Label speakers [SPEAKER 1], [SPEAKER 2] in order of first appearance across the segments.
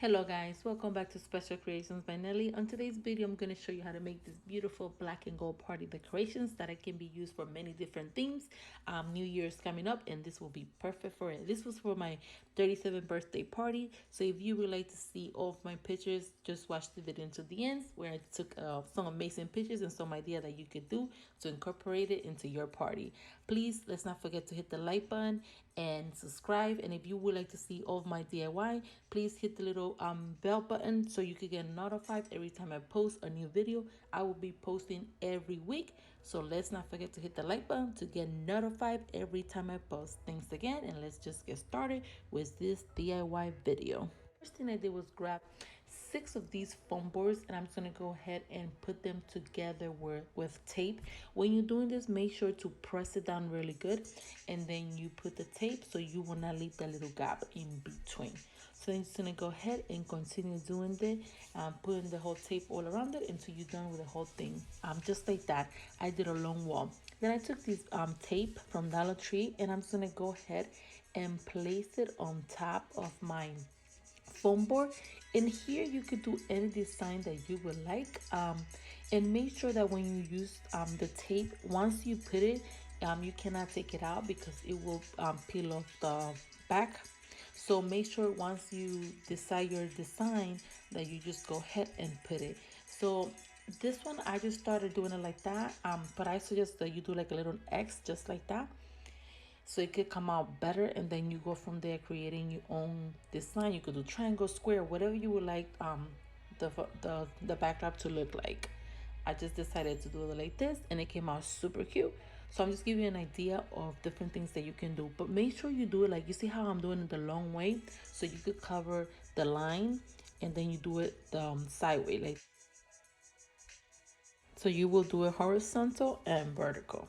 [SPEAKER 1] Hello guys, welcome back to Special Creations by Nelly. On today's video, I'm going to show you how to make this beautiful black and gold party decorations that it can be used for many different themes. New Year's coming up and this will be perfect for it. This was for my 37th birthday party. So if you would like to see all of my pictures, just watch the video until the end where I took some amazing pictures and some idea that you could do to incorporate it into your party. Please, let's not forget to hit the like button and subscribe. And if you would like to see all of my DIY, please hit the little bell button so you can get notified every time I post a new video. I will be posting every week, so let's not forget to hit the like button to get notified every time I post. Thanks again, and let's just get started with this DIY video. First thing I did was grab 6 of these foam boards, and I'm just gonna go ahead and put them together with tape. When you're doing this, make sure to press it down really good, and then you put the tape so you will not leave that little gap in between. So I'm just gonna go ahead and continue doing that, putting the whole tape all around it until you're done with the whole thing. Just like that, I did a long wall. Then I took this tape from Dollar Tree, and I'm just gonna go ahead and place it on top of my foam board. And here you could do any design that you would like, and make sure that when you use the tape, once you put it, you cannot take it out because it will peel off the back. So make sure once you decide your design that you just go ahead and put it. So this one I just started doing it like that, but I suggest that you do like a little X just like that so it could come out better, and then you go from there creating your own design. You could do triangle, square, whatever you would like the backdrop to look like. I just decided to do it like this and it came out super cute. So I'm just giving you an idea of different things that you can do, but make sure you do it like, you see how I'm doing it the long way, so you could cover the line, and then you do it sideways, like so you will do it horizontal and vertical,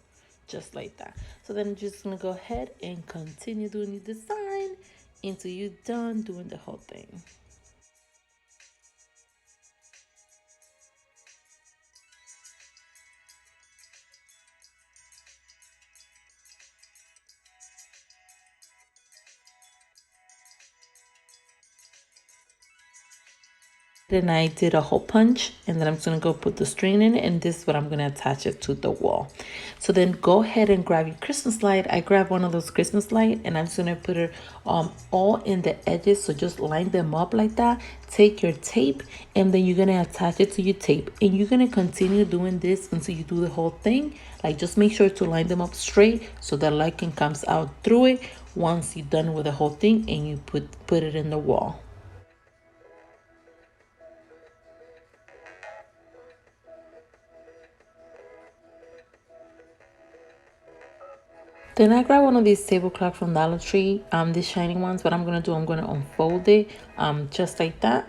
[SPEAKER 1] just like that. So then I'm just gonna go ahead and continue doing the design until you're done doing the whole thing. Then I did a hole punch, and then I'm just gonna go put the string in it, and this is what I'm gonna attach it to the wall. So then go ahead and grab your Christmas light. I grabbed one of those Christmas light, and I'm just gonna put it all in the edges. So just line them up like that. Take your tape, and then you're gonna attach it to your tape, and you're gonna continue doing this until you do the whole thing. Like, just make sure to line them up straight so the light can comes out through it once you're done with the whole thing and you put it in the wall. Then I grab one of these tablecloth from Dollar Tree, these shiny ones. What I'm gonna do, I'm gonna unfold it, just like that.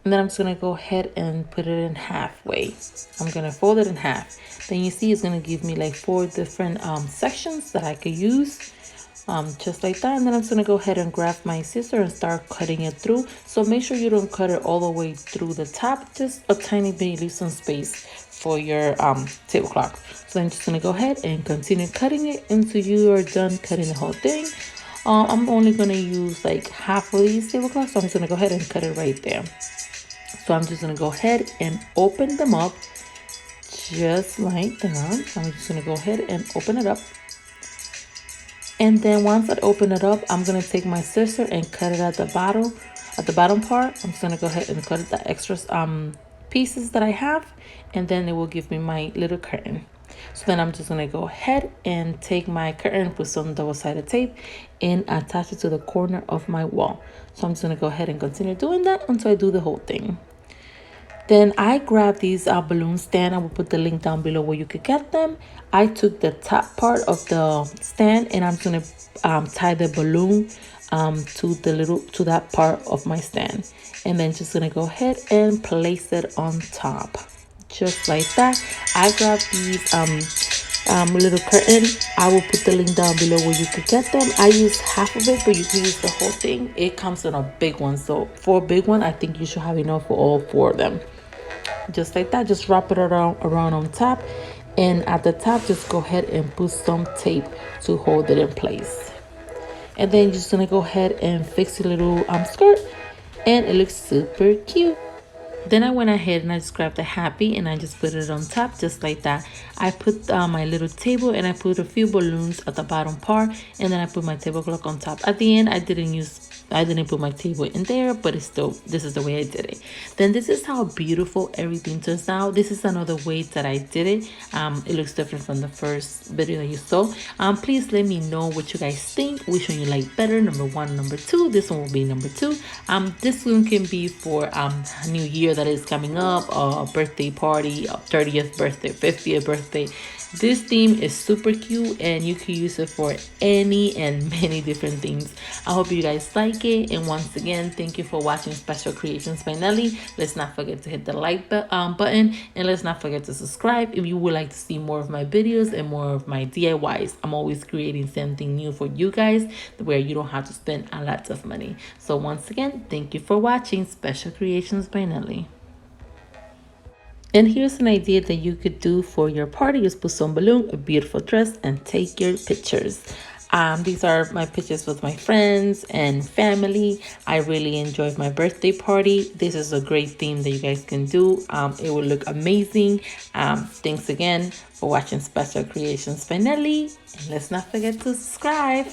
[SPEAKER 1] And then I'm just gonna go ahead and put it in halfway. I'm gonna fold it in half. Then you see it's gonna give me like 4 different sections that I could use. Just like that. And then I'm just gonna go ahead and grab my scissor and start cutting it through. So make sure you don't cut it all the way through the top, just a tiny bit, leave some space for your tablecloth. So I'm just gonna go ahead and continue cutting it until you are done cutting the whole thing. I'm only gonna use like half of these tablecloths, so I'm just gonna go ahead and cut it right there. So I'm just gonna go ahead and open them up just like that. So I'm just gonna go ahead and open it up. And then once I open it up, I'm gonna take my scissor and cut it at the bottom part. I'm just gonna go ahead and cut the extra pieces that I have, and then it will give me my little curtain. So then I'm just gonna go ahead and take my curtain, put some double-sided tape, and attach it to the corner of my wall. So I'm just gonna go ahead and continue doing that until I do the whole thing. Then I grabbed these balloon stand. I will put the link down below where you could get them. I took the top part of the stand, and I'm gonna tie the balloon to that part of my stand, and then just gonna go ahead and place it on top, just like that. I grabbed these little curtain. I will put the link down below where you could get them. I use half of it, but you can use the whole thing. It comes in a big one, so for a big one I think you should have enough for all 4 of them. Just like that, just wrap it around on top, and at the top just go ahead and put some tape to hold it in place. And then you're just gonna go ahead and fix your little skirt and it looks super cute. Then I went ahead and I just grabbed a happy and I just put it on top just like that. I put my little table and I put a few balloons at the bottom part, and then I put my tablecloth on top. At the end, I didn't put my table in there, but it's still, this is the way I did it. Then this is how beautiful everything turns out. This is another way that I did it. It looks different from the first video that you saw. Please let me know what you guys think, which one you like better, number one, number two. This one will be number two. This one can be for New Year that is coming up, birthday party, 30th birthday, 50th birthday. This theme is super cute and you can use it for any and many different things. I hope you guys like it, and once again, thank you for watching Special Creations by Nelly. Let's not forget to hit the like button, and let's not forget to subscribe if you would like to see more of my videos and more of my DIYs. I'm always creating something new for you guys where you don't have to spend a lot of money. So once again, thank you for watching Special Creations by Nelly. And here's an idea that you could do for your party. Just put some balloon, a beautiful dress, and take your pictures. These are my pictures with my friends and family. I really enjoyed my birthday party. This is a great theme that you guys can do. It will look amazing. Thanks again for watching Special Creations by Nelly. And let's not forget to subscribe.